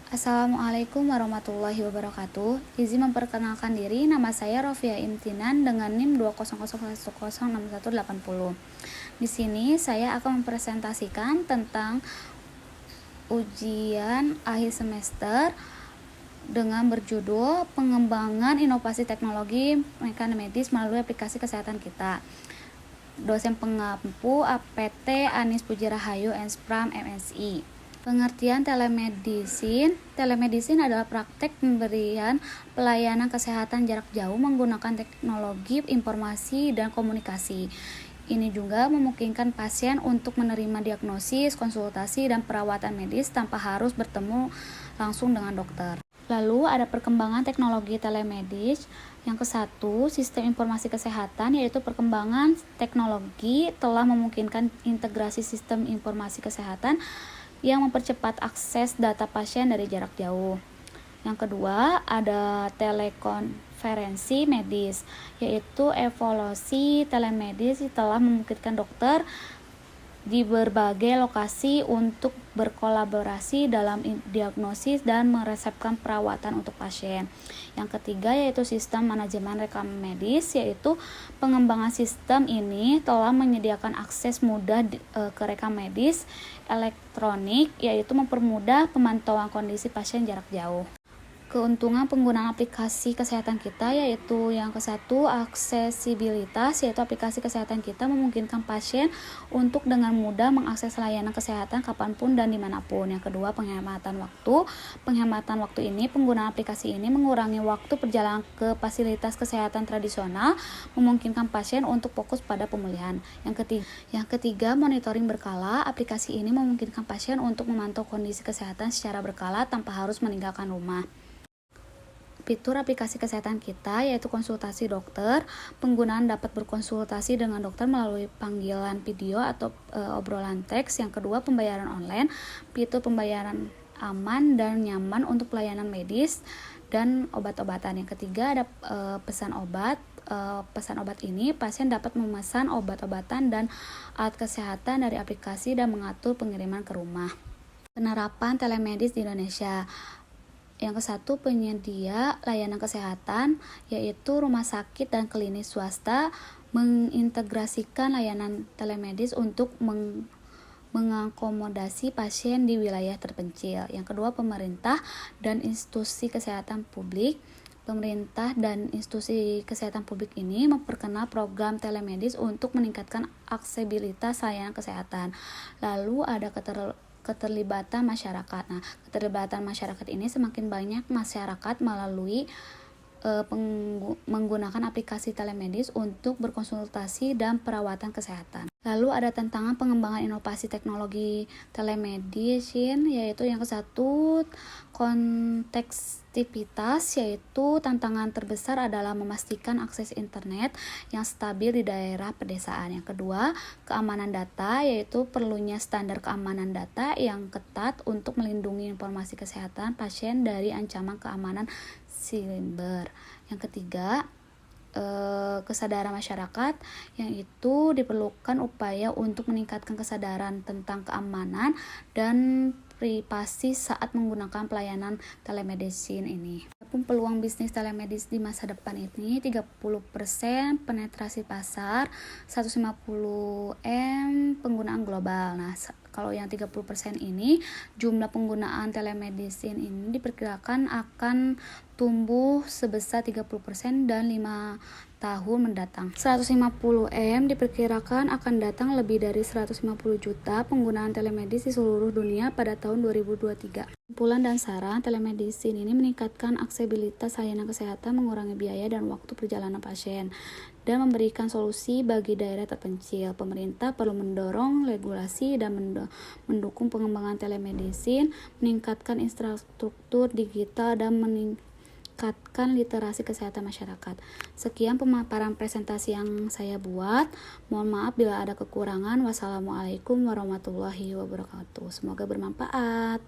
Assalamualaikum warahmatullahi wabarakatuh. Izin memperkenalkan diri, nama saya Rofia Imtinan dengan NIM 200106180. Di sini saya akan mempresentasikan tentang ujian akhir semester dengan berjudul Pengembangan Inovasi Teknologi Mekanik Medis melalui aplikasi kesehatan kita. Dosen pengampu APT Anis Puji Rahayu Enspram MSI. Pengertian telemedicine. Telemedicine adalah praktek pemberian pelayanan kesehatan jarak jauh menggunakan teknologi informasi dan komunikasi. Ini juga memungkinkan pasien untuk menerima diagnosis, konsultasi, dan perawatan medis tanpa harus bertemu langsung dengan dokter. Lalu ada perkembangan teknologi telemedis. Yang ke-1, sistem informasi kesehatan, yaitu perkembangan teknologi telah memungkinkan integrasi sistem informasi kesehatan yang mempercepat akses data pasien dari jarak jauh. Yang kedua, ada telekonferensi medis, yaitu evolusi telemedis telah memungkinkan dokter di berbagai lokasi untuk berkolaborasi dalam diagnosis dan meresepkan perawatan untuk pasien. Yang ketiga yaitu sistem manajemen rekam medis, yaitu pengembangan sistem ini telah menyediakan akses mudah ke rekam medis elektronik, yaitu mempermudah pemantauan kondisi pasien jarak jauh. Keuntungan penggunaan aplikasi kesehatan kita yaitu yang ke-1, aksesibilitas, yaitu aplikasi kesehatan kita memungkinkan pasien untuk dengan mudah mengakses layanan kesehatan kapanpun dan dimanapun. Yang kedua, penghematan waktu. Penghematan waktu ini, penggunaan aplikasi ini mengurangi waktu perjalanan ke fasilitas kesehatan tradisional, memungkinkan pasien untuk fokus pada pemulihan. Yang ketiga, monitoring berkala. Aplikasi ini memungkinkan pasien untuk memantau kondisi kesehatan secara berkala tanpa harus meninggalkan rumah. Fitur aplikasi kesehatan kita yaitu konsultasi dokter. Penggunaan dapat berkonsultasi dengan dokter melalui panggilan video atau obrolan teks. Yang kedua, pembayaran online. Fitur pembayaran aman dan nyaman untuk pelayanan medis dan obat-obatan. Yang ketiga, ada pesan obat. Pesan obat ini, pasien dapat memesan obat-obatan dan alat kesehatan dari aplikasi dan mengatur pengiriman ke rumah. Penerapan telemedis di Indonesia. Yang ke-1, penyedia layanan kesehatan, yaitu rumah sakit dan klinik swasta, mengintegrasikan layanan telemedis untuk mengakomodasi pasien di wilayah terpencil. Yang kedua, pemerintah dan institusi kesehatan publik. Pemerintah dan institusi kesehatan publik ini memperkenal program telemedis untuk meningkatkan aksesibilitas layanan kesehatan. Lalu ada keterlibatan masyarakat. Nah, keterlibatan masyarakat ini semakin banyak masyarakat melalui menggunakan aplikasi telemedis untuk berkonsultasi dan perawatan kesehatan. Lalu ada tantangan pengembangan inovasi teknologi telemedicine, yaitu yang ke-1, konektivitas, yaitu tantangan terbesar adalah memastikan akses internet yang stabil di daerah pedesaan. Yang kedua, keamanan data, yaitu perlunya standar keamanan data yang ketat untuk melindungi informasi kesehatan pasien dari ancaman keamanan siber. Yang ketiga, kesadaran masyarakat, yang itu diperlukan upaya untuk meningkatkan kesadaran tentang keamanan dan privasi saat menggunakan pelayanan telemedicine ini. Peluang bisnis telemedis di masa depan ini 30% penetrasi pasar, 150M penggunaan global. Nah, kalau yang 30% ini jumlah penggunaan telemedicine ini diperkirakan akan tumbuh sebesar 30% dan 5 tahun mendatang. 150M diperkirakan akan datang lebih dari 150 juta penggunaan telemedis di seluruh dunia pada tahun 2023. Kesimpulan dan saran, telemedicine ini meningkatkan aksesibilitas layanan kesehatan, mengurangi biaya dan waktu perjalanan pasien, dan memberikan solusi bagi daerah terpencil. Pemerintah perlu mendorong regulasi dan mendukung pengembangan telemedicine, meningkatkan infrastruktur digital, dan meningkatkan literasi kesehatan masyarakat. Sekian pemaparan presentasi yang saya buat. Mohon maaf bila ada kekurangan. Wassalamualaikum warahmatullahi wabarakatuh. Semoga bermanfaat.